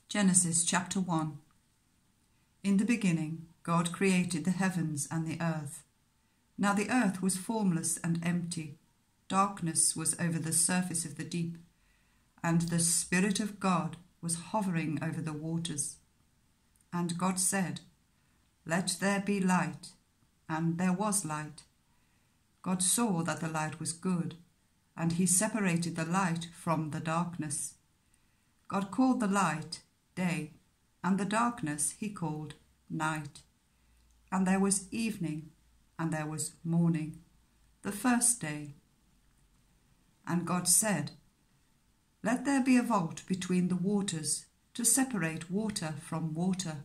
Genesis chapter 1. In the beginning, God created the heavens and the earth. Now the earth was formless and empty. Darkness was over the surface of the deep, and the Spirit of God was hovering over the waters. And God said, "Let there be light," and there was light. God saw that the light was good, and he separated the light from the darkness. God called the light day, and the darkness he called night. And there was evening, and there was morning, the first day. And God said, "Let there be a vault between the waters, to separate water from water."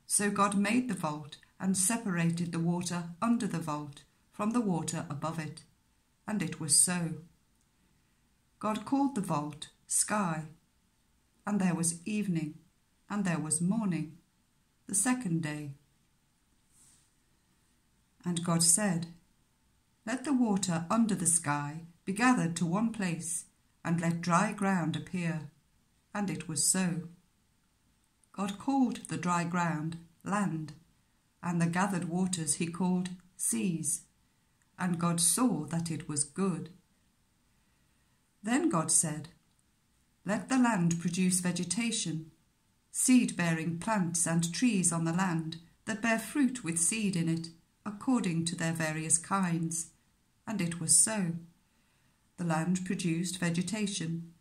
So God made the vault, and separated the water under the vault from the water above it. And it was so. God called the vault sky. And there was evening, and there was morning, the second day. And God said, "Let the water under the sky be gathered to one place, and let dry ground appear." And it was so. God called the dry ground land, and the gathered waters he called seas. And God saw that it was good. Then God said, "Let the land produce vegetation, seed-bearing plants and trees on the land that bear fruit with seed in it, according to their various kinds." And it was so. The land produced vegetation,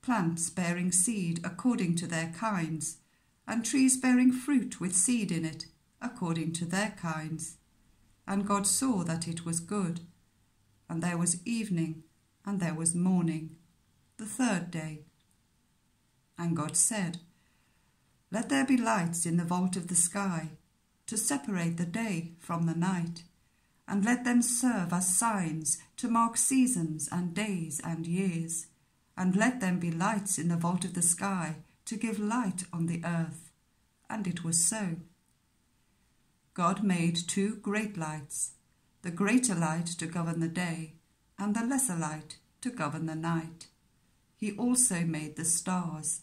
plants bearing seed according to their kinds, and trees bearing fruit with seed in it, according to their kinds. And God saw that it was good. And there was evening, and there was morning, the third day. And God said, "Let there be lights in the vault of the sky, to separate the day from the night, and let them serve as signs to mark seasons and days and years. And let them be lights in the vault of the sky, to give light on the earth." And it was so. God made two great lights, the greater light to govern the day, and the lesser light to govern the night. He also made the stars.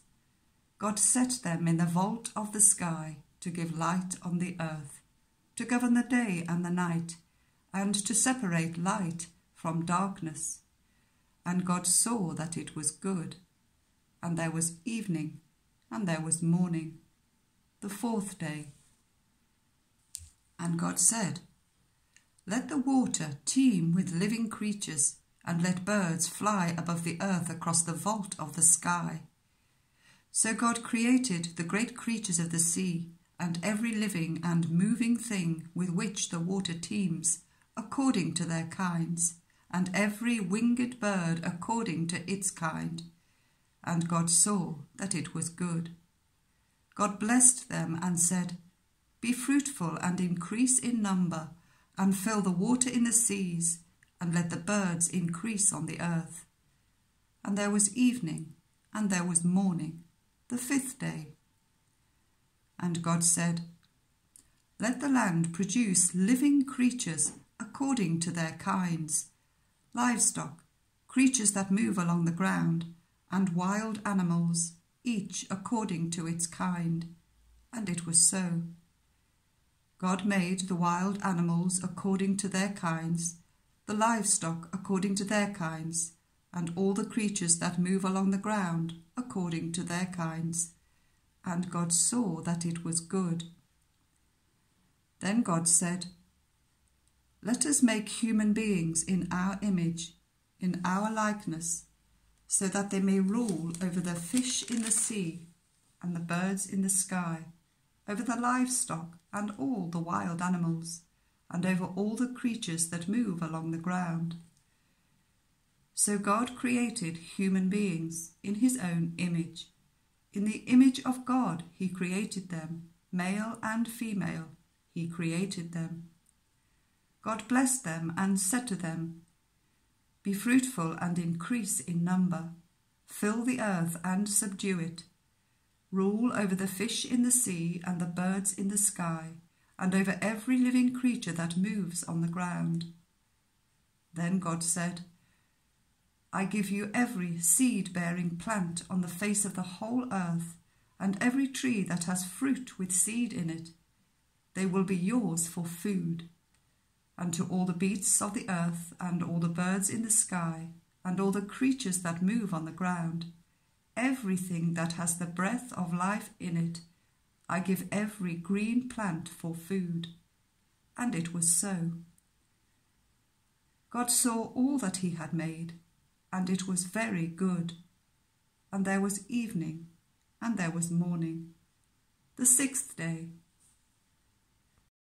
God set them in the vault of the sky to give light on the earth, to govern the day and the night, and to separate light from darkness. And God saw that it was good. And there was evening, and there was morning, the fourth day. And God said, "Let the water teem with living creatures, and let birds fly above the earth across the vault of the sky." So God created the great creatures of the sea, and every living and moving thing with which the water teems, according to their kinds, and every winged bird according to its kind. And God saw that it was good. God blessed them and said, "Be fruitful and increase in number, and fill the water in the seas, and let the birds increase on the earth." And there was evening, and there was morning, the fifth day. And God said, "Let the land produce living creatures according to their kinds, livestock, creatures that move along the ground, and wild animals, each according to its kind." And it was so. God made the wild animals according to their kinds, the livestock according to their kinds, and all the creatures that move along the ground according to their kinds. And God saw that it was good. Then God said, "Let us make human beings in our image, in our likeness, so that they may rule over the fish in the sea and the birds in the sky, over the livestock and all the wild animals, and over all the creatures that move along the ground." So God created human beings in his own image. In the image of God he created them, male and female he created them. God blessed them and said to them, "Be fruitful and increase in number, fill the earth and subdue it. Rule over the fish in the sea and the birds in the sky, and over every living creature that moves on the ground." Then God said, "I give you every seed-bearing plant on the face of the whole earth, and every tree that has fruit with seed in it. They will be yours for food. And to all the beasts of the earth, and all the birds in the sky, and all the creatures that move on the ground, everything that has the breath of life in it, I give every green plant for food. And it was so. God saw all that he had made, and it was very good. And there was evening, and there was morning, the sixth day.